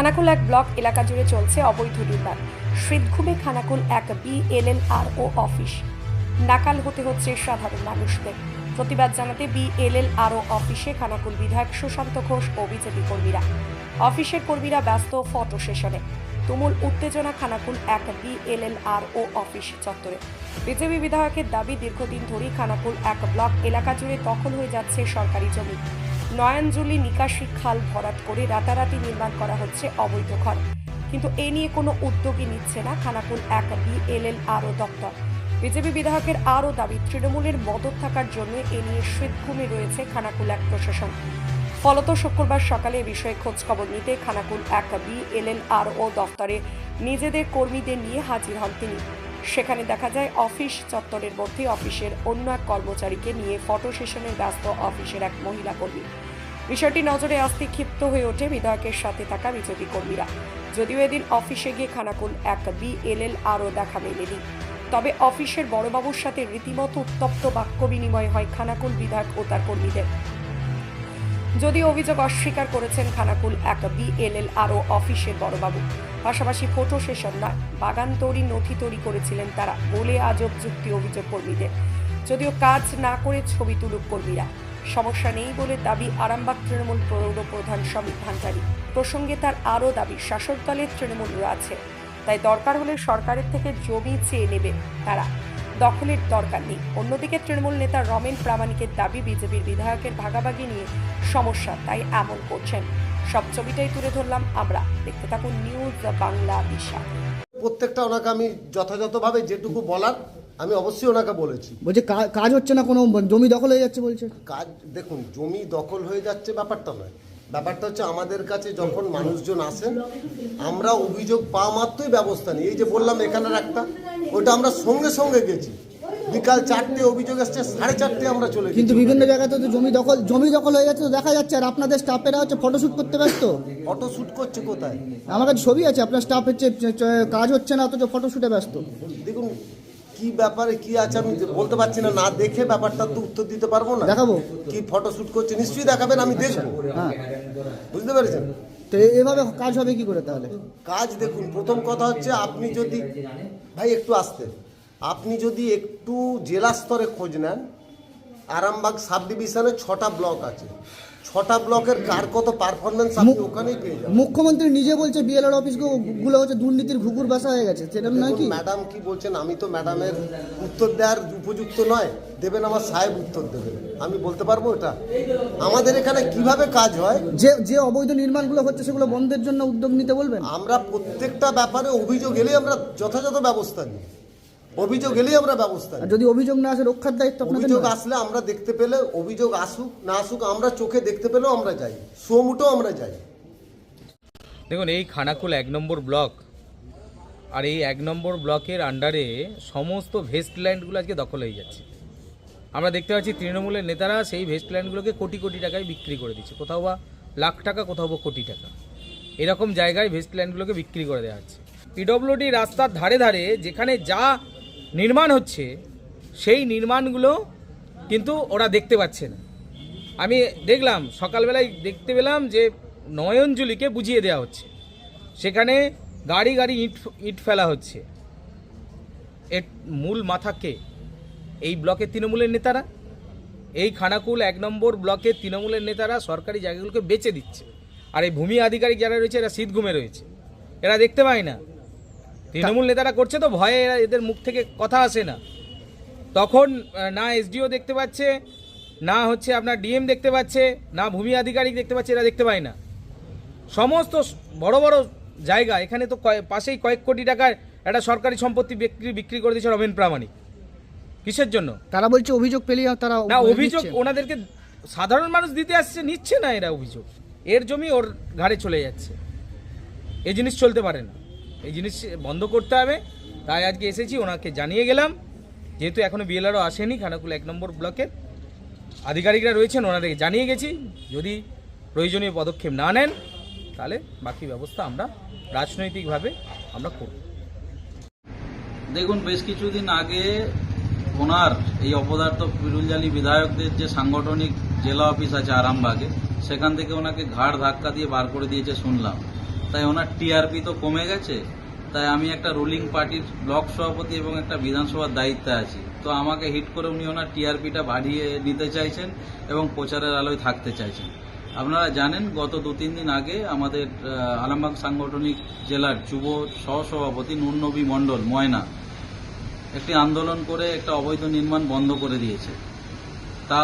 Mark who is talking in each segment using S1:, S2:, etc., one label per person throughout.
S1: খানাকুল এক ব্লক এলাকা জুড়ে চলছে অবৈধ নির্মাণ। শীতঘুমে খানাকুল এক বিএলএলআরও অফিস। নাকাল হতে হচ্ছে সাধারণ মানুষদের। প্রতিবাদ জানাতে বিএলএলআরও অফিসে খানাকুল বিধায়ক সুশান্ত ঘোষ ও বিজেপি কর্মীরা। অফিসের কর্মীরা ব্যস্ত ফটো সেশনে। তুমুল উত্তেজনা খানাকুল এক বিএলএলআরও অফিস চত্বরে। বিজেপি বিধায়কের দাবি, দীর্ঘদিন ধরেই খানাকুল এক ব্লক এলাকা জুড়ে দখল হয়ে যাচ্ছে সরকারি জমি। নয়নজুলি নিকাশি খাল ভরাট করে রাতারাতি নির্মাণ করা হচ্ছে অবৈধ ঘর, কিন্তু এ নিয়ে কোনো উদ্যোগই নিচ্ছে না খানাকুল এক বিএলএলআরও দপ্তর। বিজেপি বিধায়কের আরও দাবি, তৃণমূলের মদত থাকার জন্য এ নিয়ে শীতঘুমে রয়েছে খানাকুল এক প্রশাসন। ফলত শুক্রবার সকালে এ বিষয়ে খোঁজখবর নিতে খানাকুল এক বিএলএলআরও দপ্তরে নিজেদের কর্মীদের নিয়ে হাজির হন তিনি। সেখানে দেখা যায় অফিস চত্বরের মধ্যে অফিসের অন্য এক কর্মচারীকে নিয়ে ফটো সেশনে ব্যস্ত অফিসের এক মহিলা কর্মী। বিষয়টি নজরে আসতে ক্ষিপ্ত হয়ে ওঠে বিধায়কের সাথে থাকা বিজেপি কর্মীরা। যদিও এদিন অফিসে গিয়ে খানাকুল এক বিএলএলআরও দেখা মেলেনি, তবে অফিসের বড়বাবুর সাথে রীতিমতো উত্তপ্ত বাক্য বিনিময় হয় খানাকুল বিধায়ক ও তার কর্মীদের। যদিও অভিযোগ অস্বীকার করেছেন খানাকুল এক বিএলএলআরও অফিসের বড়বাবু। পাশাপাশি ফটো সেশন নয়, বাগান তৈরি নথি তৈরি করেছিলেন তারা বলে আজব যুক্তি অভিযোগ কর্মীদের। যদিও কাজ না করে ছবি তুলুক কর্মীরা, সমস্যা নেই বলে দাবি আরামবাগ তৃণমূল পৌর প্রধান সমীর ভান্ডারী। প্রসঙ্গে তার আরও দাবি, শাসক দলের তৃণমূলরা আছে, তাই দরকার হলে সরকারের থেকে জমি চেয়ে নেবে তারা, দখলের দরকার নেই। অন্যদিকে তৃণমূল নেতা রমেন প্রামাণিকের দাবি, বিজেপির বিধায়কের ভাগাভাগি নিয়ে সমস্যা, তাই এমন করছেন। সব ছবিটাই তুলে ধরলাম আমরা, দেখতে থাকুন নিউজ বাংলা বিশাল।
S2: প্রত্যেকটা ওনাকে আমি যথাযথভাবে যেটুকু বলার আমি অবশ্যই ওনাকে বলেছি।
S3: বলছে কাজ হচ্ছে না, কোনো জমি দখল হয়ে যাচ্ছে বলছে।
S2: কাজ দেখুন, জমি দখল হয়ে যাচ্ছে ব্যাপারটা নয়, ব্যাপারটা হচ্ছে আমাদের কাছে যখন মানুষজন আসেন আমরা অভিযোগ পাওয়া মাত্রই ব্যবস্থা নিই। এই যে বললাম এখানের একটা, ওটা আমরা সঙ্গে সঙ্গে গেছি, বিকাল 4টে অভিযোগ আসছে, 4:30 আমরা চলে গেছি।
S3: কিন্তু বিভিন্ন জায়গাতে তো জমি দখল হয়ে যাচ্ছে তো দেখা যাচ্ছে, আর আপনাদের স্টাফেরা হচ্ছে ফটোশুট করতে ব্যস্ত।
S2: ফটোশুট করছে কোথায়?
S3: আমার কাছে ছবি আছে, আপনার স্টাফ হচ্ছে কাজ হচ্ছে না অথচ ফটোশুটে ব্যস্ত।
S2: দেখুন কি ব্যাপারে কি আছে আমি বলতে পারছি না, না দেখে ব্যাপারটা তো উত্তর দিতে পারবো না।
S3: দেখাবো
S2: কি ফটোশুট করছে, নিশ্চয়ই দেখাবেন, আমি দেখবো।
S3: হ্যাঁ,
S2: বুঝতে পেরেছেন?
S3: তো এভাবে কাজ হবে কি করে তাহলে?
S2: কাজ দেখুন, প্রথম কথা হচ্ছে আপনি যদি ভাই একটু আসতে, আপনি যদি একটু জেলা স্তরে খোঁজ নেন, আরামবাগ সাব ডিভিশনে 6টা ব্লক আছে, 6টা ব্লকের কার কত পারফরমেন্স আপনি ওখানেই পেয়ে যাবেন।
S3: মুখ্যমন্ত্রী নিজে বলছে বিএলআর অফিসগুলো হচ্ছে দুর্নীতির ঘুঘুর বাসা হয়ে গেছে, সেটা নয় কি?
S2: ম্যাডাম কি বলছেন, আমি তো ম্যাডামের উত্তর দেওয়ার উপযুক্ত নয়, দেবেন আমার সাহেব উত্তর দেবেন, আমি বলতে পারবো এটা। আমাদের এখানে কিভাবে কাজ হয়,
S3: যে অবৈধ নির্মাণগুলো হচ্ছে সেগুলো বন্ধের জন্য উদ্যোগ নিতে বলবেন।
S2: আমরা প্রত্যেকটা ব্যাপারে অভিযোগ এলে আমরা যথাযথ ব্যবস্থা নিই, অভিযোগ এলেই আমরা ব্যবস্থা নিই।
S3: যদি অভিযোগ না আসে, রক্ষার দায়িত্ব আপনাদের।
S2: অভিযোগ আসলে আমরা দেখতে পেলে, অভিযোগ আসুক না আসুক, আমরা চোখে দেখতে পেলেও আমরা যাই, সোমুটো আমরা যাই।
S4: দেখুন, এই খানাকুল 1 নম্বর ব্লক, আর এই 1 নম্বর ব্লকের আন্ডারে সমস্ত ভেস্টল্যান্ডগুলো আজকে দখল হয়ে যাচ্ছে। আমরা দেখতে পাচ্ছি তৃণমূলের নেতারা সেই ভেস্টল্যান্ডগুলোকে কোটি কোটি টাকায় বিক্রি করে দিচ্ছে, কোথাও বা লাখ টাকা, কোথাও বা কোটি টাকা, এরকম জায়গায় ভেস্টল্যান্ডগুলোকে বিক্রি করে দেওয়া হচ্ছে। পিডব্লিউডি রাস্তার ধারে ধারে যেখানে যা নির্মাণ হচ্ছে সেই নির্মাণগুলো কিন্তু ওরা দেখতে পাচ্ছে না। আমি দেখলাম সকালবেলায়, দেখতে পেলাম যে নয়নজুলিকে বুঝিয়ে দেওয়া হচ্ছে, সেখানে গাড়ি গাড়ি ইট ফেলা হচ্ছে। এর মূল মাথা কে? এই ব্লকের তৃণমূলের নেতারা। এই খানাকুল 1 নম্বর ব্লকের তৃণমূলের নেতারা সরকারি জায়গাগুলোকে বেচে দিচ্ছে, আর এই ভূমি আধিকারিক যারা রয়েছে এরা শীতঘুমে রয়েছে, এরা দেখতে পায় না। তৃণমূল নেতারা করছে তো ভয়ে, এদের মুখ থেকে কথা আসে না। তখন না এসডিও দেখতে পাচ্ছে, না হচ্ছে আপনার ডিএম দেখতে পাচ্ছে, না ভূমি আধিকারিক দেখতে পাচ্ছে, এরা দেখতে পায় না। সমস্ত বড় বড় জায়গা, এখানে তো পাশেই কয়েক কোটি টাকার একটা সরকারি সম্পত্তি বিক্রি করে দিয়েছে রমেন প্রামাণিক। কিসের জন্য?
S3: তারা বলছে অভিযোগ পেলেই তারা
S4: না, অভিযোগ ওনাদেরকে সাধারণ মানুষ দিতে আসছে, নিচ্ছে না এরা অভিযোগ। এর জমি ওর ঘাড়ে চলে যাচ্ছে। এই জিনিস চলতে পারে না, এই জিনিস বন্ধ করতে হবে। তাই আজকে এসেছি, ওনাকে জানিয়ে গেলাম, যেহেতু এখনও বিএলআরও আসেনি, খানাকুল 1 নম্বর ব্লকের আধিকারিকরা রয়েছেন, ওনাদেরকে জানিয়ে গেছি। যদি প্রয়োজনীয় পদক্ষেপ না নেন তাহলে বাকি ব্যবস্থা আমরা রাজনৈতিকভাবে আমরা করব।
S5: দেখুন, বেশ কিছুদিন আগে ওনার এই অপদার্থ পিরুলজালি বিধায়কদের যে সাংগঠনিক জেলা অফিস আছে আরামবাগে, সেখান থেকে ওনাকে ঘাড় ধাক্কা দিয়ে বার করে দিয়েছে শুনলাম। তাই ওনার টিআরপি তো কমে গেছে, তাই আমি একটা রুলিং পার্টির ব্লক সভাপতি এবং একটা বিধানসভার দায়িত্বে আছি। তো আমাকে হিট করে উনি ওনার টিআরপিটা বাড়িয়ে নিতে চাইছেন এবং প্রচারের আলোয় থাকতে চাইছেন। আপনারা জানেন গত 2-3 দিন আগে আমাদের আরামবাগ সাংগঠনিক জেলার যুব সহসভাপতি নুরনবী মণ্ডল ময়না একটি আন্দোলন করে একটা অবৈধ নির্মাণ বন্ধ করে দিয়েছে। তা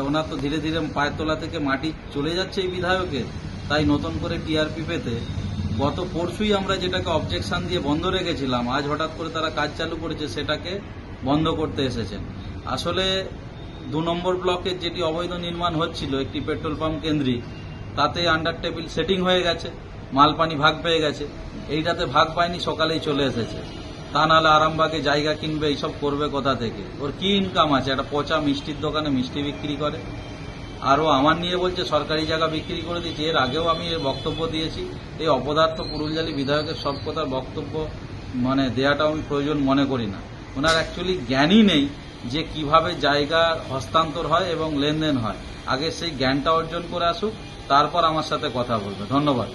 S5: ওনার তো ধীরে ধীরে পায়ের তলা থেকে মাটি চলে যাচ্ছে এই বিধায়কের, তাই নতুন করে টিআরপি পেতে গত পরশুই আমরা যেটাকে অবজেকশন দিয়ে বন্ধ রেখেছিলাম, আজ হঠাৎ করে তারা কাজ চালু করেছে, সেটাকে বন্ধ করতে এসেছেন। আসলে 2 নম্বর ব্লকের যেটি অবৈধ নির্মাণ হচ্ছিল একটি পেট্রোল পাম্প কেন্দ্রিক, তাতে আন্ডার টেবিল সেটিং হয়ে গেছে, মাল পানি ভাগ পেয়ে গেছে। এইটাতে ভাগ পায়নি, সকালেই চলে এসেছে। তা নাহলে আরামবাগে জায়গা কিনবে, এইসব করবে কোথা থেকে? ওর কি ইনকাম আছে? একটা পচা মিষ্টির দোকানে মিষ্টি বিক্রি করে। আরও আমার নিয়ে বলছে সরকারি জায়গা বিক্রি করে দিয়েছে। এর আগেও আমি এর বক্তব্য দিয়েছি। এই অপদার্থ পুরুলজালি বিধায়কের সব কথার বক্তব্য দেওয়াটা আমি প্রয়োজন মনে করি না। ওনার অ্যাকচুয়ালি জ্ঞানই নেই যে কিভাবে জায়গা হস্তান্তর হয় এবং লেনদেন হয়। আগে সেই জ্ঞানটা অর্জন করে আসুক, তারপর আমার সাথে কথা বলবে। ধন্যবাদ।